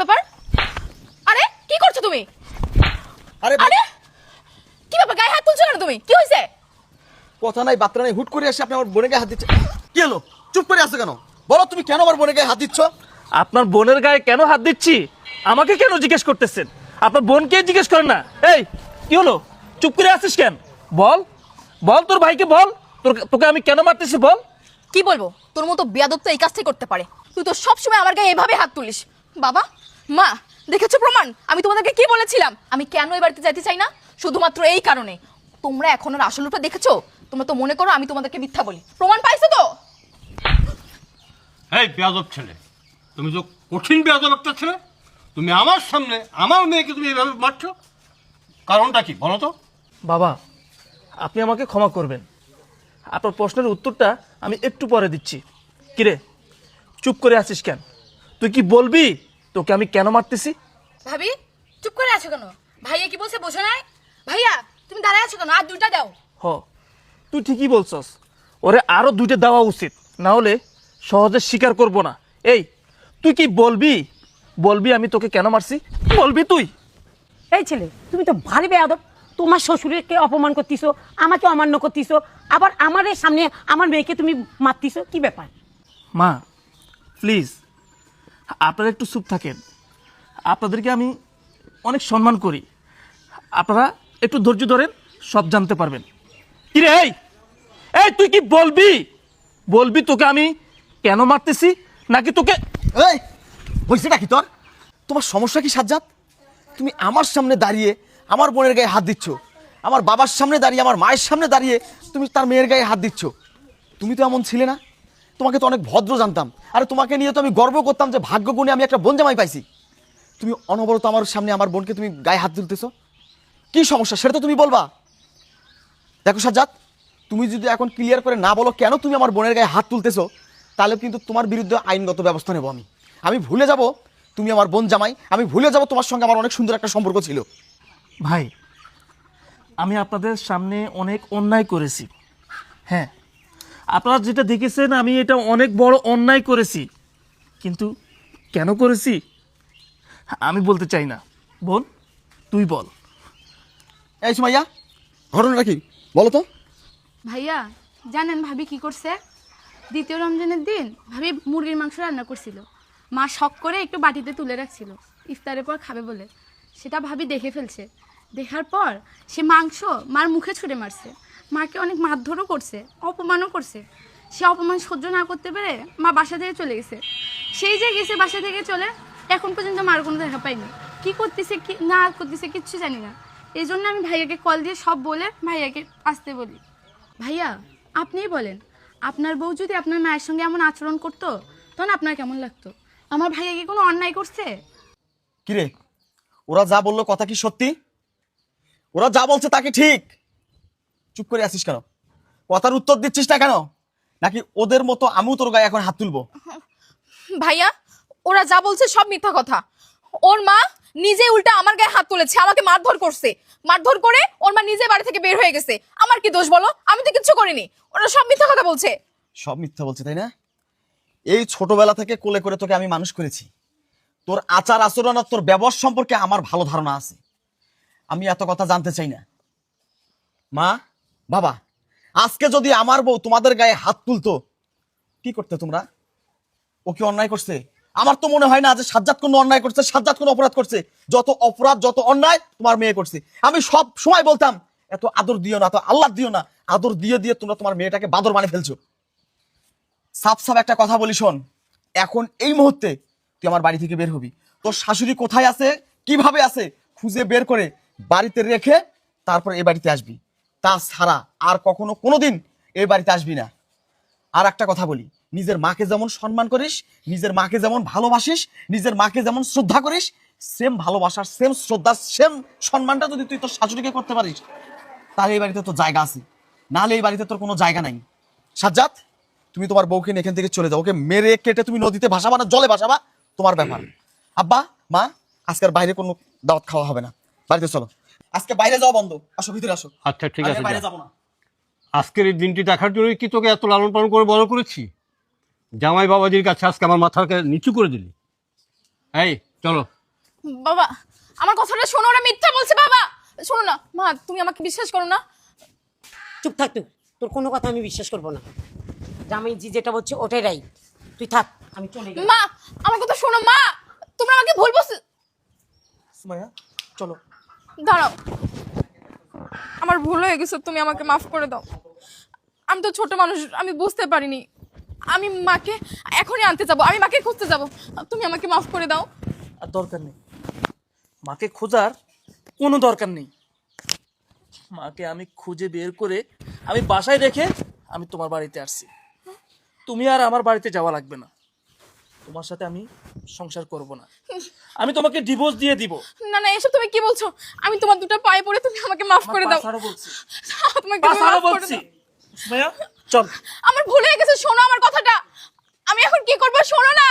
ব্যাপার? আরে কি করছো তুমি? আরে আরে কি ব্যাপার, গায়ে হাত তুলছো কেন তুমি? কি হয়েছে? কথা নাই বার্তা নাই, হুট করে এসে আপনি আমার বোনের গায়ে হাত দিচ্ছেন। কি হলো, চুপ করে আছো কেন? বলো তুমি কেন আমার বোনের গায়ে হাত দিচ্ছ? আপনার বোনের গায়ে কেন হাত দিচ্ছি আমাকে কেন জিজ্ঞেস করতেছেন? আপনার বোনকে জিজ্ঞেস করেন না। এই কি হলো, চুপ করে আছিস কেন? বল বল, তোর ভাইকে বল, তোকে আমি কেন মারতেছি বল। কি বলবো, তোর মতো বেয়াদব তো এই কাজটাই করতে পারে। তুই তো সবসময় আমার গায়ে এভাবে হাত তুলিস। বাবা মা দেখেছো প্রমাণ? আমি তোমাদেরকে কি বলেছিলাম আমি কেন এই বাড়িতে যাইতে চাই না? শুধুমাত্র এই কারণে। তোমরা এখন আর আসল রূপটা দেখেছো? তোমরা তো মনে করো আমি তোমাদেরকে মিথ্যা বলি। প্রমাণ পাইছো তো? এই বেয়াদব ছেলে, তুমি তো কঠিন বেয়াদব একটা ছেলে। তুমি আমার সামনে আমার মেয়েকে তুমি এইভাবে মারছো, কারণটা কি বলো তো? বাবা আপনি আমাকে ক্ষমা করবেন, আপনার প্রশ্নের উত্তরটা আমি একটু পরে দিচ্ছি। কিরে চুপ করে আছিস কেন? তুই কি বলবি তোকে আমি কেন মারতেছি? ভাবি চুপ করে আছো কেন? ভাইয়া কি বলছে বোঝো নাই? ভাইয়া তুমি দাঁড়ায় আছো কেন? আর দুইটা দাও। হ তুই ঠিকই বলছস, ওরে আরো দুইটা দেওয়া উচিত, না হলে সহজে স্বীকার করব না। এই তুই কি বলবি? বলবি আমি তোকে কেন মারছি? বলবি তুই? এই ছেলে তুমি তো ভারী বেয়াদব। তোমার শ্বশুরকে অপমান করতিছো, আমাকে অমান্য করতিছো, আবার আমার সামনে আমার মেয়েকে তুমি মারতিছো। কি ব্যাপার? মা প্লিজ আপনারা একটু চুপ থাকেন, আপনাদেরকে আমি অনেক সম্মান করি, আপনারা একটু ধৈর্য ধরেন, সব জানতে পারবেন। কিরে এই এই তুই কি বলবি? বলবি তোকে আমি কেন মারতেছি নাকি তোকে? এই হয়েছেটা কি তোর? তোমার সমস্যা কি সাজ্জাদ? তুমি আমার সামনে দাঁড়িয়ে আমার বোনের গায়ে হাত দিচ্ছ, আমার বাবার সামনে দাঁড়িয়ে আমার মায়ের সামনে দাঁড়িয়ে তুমি তার মেয়ের গায়ে হাত দিচ্ছ। তুমি তো এমন ছিলে না, তোমাকে তো অনেক ভদ্র জানতাম। আরে তোমাকে নিয়ে তো আমি গর্ব করতাম যে ভাগ্য গুণে আমি একটা বোন জামাই পাইছি। তুমি অনবরত আমার সামনে আমার বোনকে তুমি গায়ে হাত তুলতেছো। কি সমস্যা সেটা তো তুমি বলবা। দেখো সাজ্জাদ, তুমি যদি এখন ক্লিয়ার করে না বলো কেন তুমি আমার বোনের গায়ে হাত তুলতেছো, তাহলে কিন্তু তোমার বিরুদ্ধে আইনগত ব্যবস্থা নেব আমি। আমি ভুলে যাব তুমি আমার বোন জামাই, আমি ভুলে যাব তোমার সঙ্গে আমার অনেক সুন্দর একটা সম্পর্ক ছিল। ভাই আমি আপনাদের সামনে অনেক অন্যায় করেছি, হ্যাঁ আপনারা যেটা দেখেছেন আমি এটা অনেক বড় অন্যায় করেছি, কিন্তু কেন করেছি আমি বলতে চাই না। বোন তুই বল। এই সুমাইয়া, ঘটনাটা কি বলো তো? ভাইয়া জানেন ভাবি কি করছে? দ্বিতীয় রমজানের দিন ভাবি মুরগির মাংস রান্না করছিল। মা শখ করে একটু বাটিতে তুলে রাখছিল ইফতারের পর খাবে বলে। সেটা ভাবি দেখে ফেলছে। দেখার পর সে মাংস মার মুখে ছুঁড়ে মারছে। মাকে অনেক মারধরও করছে, অপমানও করছে। সে অপমান সহ্য না করতে পেরে মা বাসা থেকে চলে গেছে। সেই যে গেছে বাসা থেকে চলে, এখন পর্যন্ত মার কোনো দেখা পাইনি। কি করতেছে কি না করতেছে কিচ্ছু জানি না। এই জন্য আমি ভাইয়াকে কল দিয়ে সব বলে ভাইয়াকে আসতে বলি। ভাইয়া আপনিই বলেন, আপনার বউ যদি আপনার মায়ের সঙ্গে এমন আচরণ করতো তখন আপনার কেমন লাগতো? আমার ভাইয়া কি কোনো অন্যায় করছে? কিরে, ওরা যা বললো কথা কি সত্যি? ওরা যা বলছে তাকে ঠিক? চুপ করে আছিস কেন? কথার উত্তর দিচ্ছিস না কেন? নাকি ওদের মতো আমিও তোর গায়ে এখন হাত তুলবো? ভাইয়া ওরা যা বলছে সব মিথ্যা কথা। ওর মা নিজে উল্টা আমার গায়ে হাত তুলেছে, আমাকে মারধর করছে। মারধর করে ওর মা নিজে বাড়ি থেকে বের হয়ে গেছে। আমার কি দোষ বলো? আমি তো কিচ্ছু করিনি। ওরা সব মিথ্যা কথা বলছে। সব মিথ্যা বলছে তাই না? এই ছোটবেলা থেকে কোলে করে তোকে আমি মানুষ করেছি। তোর আচার আচরণ আর তোর ব্যবহার সম্পর্কে আমার ভালো ধারণা আছে। আমি এত কথা জানতে চাই না। মা বাবা, আজকে যদি আমার বউ তোমাদের গায়ে হাত তুলতো কি করতে তোমরা? ও কি অন্যায় করছে? আমার তো মনে হয় না যে সাজ্জাদ কোনো অন্যায় করছে, সাজ্জাদ কোনো অপরাধ করছে। যত অপরাধ যত অন্যায় তোমার মেয়ে করছে। আমি সব সময় বলতাম এত আদর দিও না, এত আল্লাহ দিও না। আদর দিয়ে দিয়ে তোমরা তোমার মেয়েটাকে বাদর বানিয়ে ফেলছো। সাফ সাফ একটা কথা বলি শোন, এখন এই মুহূর্তে তুই আমার বাড়ি থেকে বের হবি। তোর শাশুড়ি কোথায় আছে, কিভাবে আছে খুঁজে বের করে বাড়িতে রেখে তারপর এই বাড়িতে আসবি। তাছাড়া আর কখনো কোনোদিন এই বাড়িতে আসবি না। আর একটা কথা বলি, নিজের মাকে যেমন সম্মান করিস, নিজের মাকে যেমন ভালোবাসিস, নিজের মাকে যেমন শ্রদ্ধা করিস, সেম ভালোবাসার সেম শ্রদ্ধা সেম সম্মানটা যদি তুই তোর শাশুড়িকে করতে পারিস তাহলে এই বাড়িতে তোর জায়গা আছে, নাহলে এই বাড়িতে তোর কোনো জায়গা নাই। সাজ্জাদ, তুমি তোমার বউকে নিয়ে এখান থেকে চলে যাও। ওকে মেরে কেটে তুমি নদীতে ভাসাবা না জলে ভাসাবা তোমার ব্যাপার। আব্বা মা, আজকের বাইরে কোনো দাওয়াত খাওয়া হবে না, বাড়িতে চলো। আজকে বাইরে যাওয়া বন্ধ, আসো ভিতরে আসো। আচ্ছা ঠিক আছে, বাইরে যাবো না। আজকের এই দিনটি দেখার জন্যই কি তোকে এত লালন পালন করে বড় করেছি? জামাই বাবাজির কাছে আজকে আমার মাথাকে নিচু করে দিলি। এই চলো। বাবা আমার কথাটা শোনো, ওরা মিথ্যা বলছে। বাবা শোনো না, মা তুমি আমাকে বিশ্বাস করো না? চুপ থাক তুই, তোর কোনো কথা আমি বিশ্বাস করবো না। জামাই জি যেটা বলছে ওটাই রাইট, তুই থাক, আমি চলে গেলাম। মা আমার কথা শোনো, মা তোমরা আমাকে ভুল বলছো। সুমাইয়া চলো। দাঁড়াও, আমার ভুল হয়ে গেছে, তুমি আমাকে মাফ করে দাও। আমি তো ছোট মানুষ, আমি বুঝতে পারিনি। আমি মাকে এখনই আনতে যাবো, আমি মাকে খুঁজতে যাবো, তুমি আমাকে মাফ করে দাও। আর দরকার নেই, মাকে খোঁজার কোনো দরকার নেই। মাকে আমি খুঁজে বের করে আমি বাসায় রেখে আমি তোমার বাড়িতে আসছি। তুমি আর আমার বাড়িতে যাওয়া লাগবে না, তোমার সাথে আমি সংসার করব না, আমি তোমাকে ডিভোর্স দিয়ে দিব। না না, এসব তুমি কি বলছো? আমি তোমার দুটো পায়ে পড়ে, তুমি আমাকে মাফ করে দাও। পাঁচ আরো বলছি, তোমাকে পাঁচ তুমি আরো মাফ করে বলছি। দাও। সুমাইয়া চল। আমার ভুল হয়ে গেছে, শোনো আমার কথাটা। আমি এখন কি করবো শোনো না।